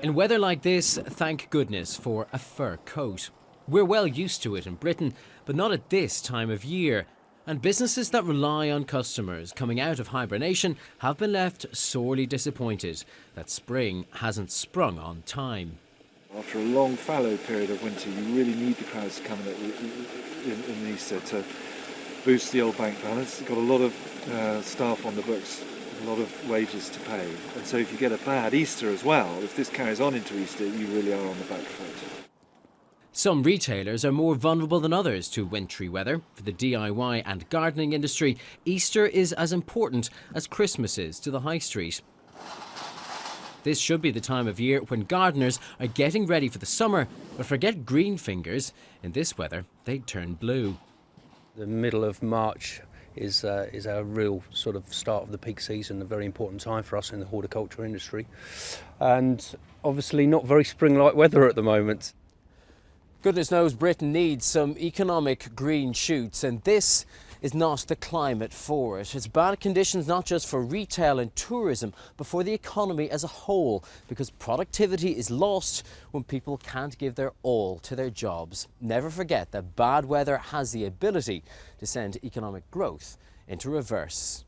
In weather like this, thank goodness for a fur coat. We're well used to it in Britain, but not at this time of year. And businesses that rely on customers coming out of hibernation have been left sorely disappointed that spring hasn't sprung on time. After a long fallow period of winter, you really need the crowds to come in Easter to boost the old bank balance. You've got a lot of staff on the books, a lot of wages to pay. And so if you get a bad Easter as well, if this carries on into Easter, you really are on the back foot. Some retailers are more vulnerable than others to wintry weather. For the DIY and gardening industry, Easter is as important as Christmas is to the high street. This should be the time of year when gardeners are getting ready for the summer, but forget green fingers. In this weather, they'd turn blue. The middle of March is our real sort of start of the peak season, a very important time for us in the horticulture industry. And obviously not very spring-like weather at the moment. Goodness knows Britain needs some economic green shoots, and this is not the climate for it. It's bad conditions not just for retail and tourism, but for the economy as a whole, because productivity is lost when people can't give their all to their jobs. Never forget that bad weather has the ability to send economic growth into reverse.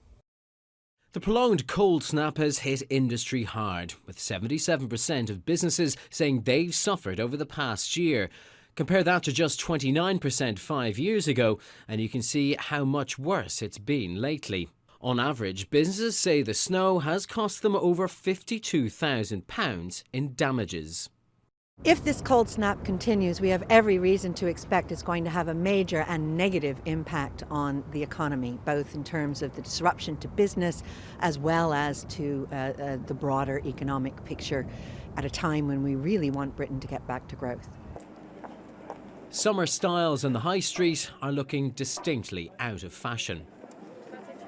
The prolonged cold snap has hit industry hard, with 77% of businesses saying they've suffered over the past year. Compare that to just 29% 5 years ago, and you can see how much worse it's been lately. On average, businesses say the snow has cost them over £52,000 in damages. If this cold snap continues, we have every reason to expect it's going to have a major and negative impact on the economy, both in terms of the disruption to business as well as to the broader economic picture at a time when we really want Britain to get back to growth. Summer styles on the high street are looking distinctly out of fashion.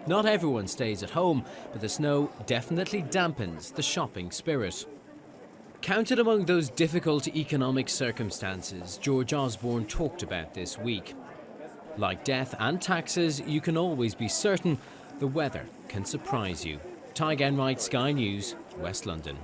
Not everyone stays at home, but the snow definitely dampens the shopping spirit. Counted among those difficult economic circumstances George Osborne talked about this week. Like death and taxes, you can always be certain the weather can surprise you. Ty Genwright, Sky News, West London.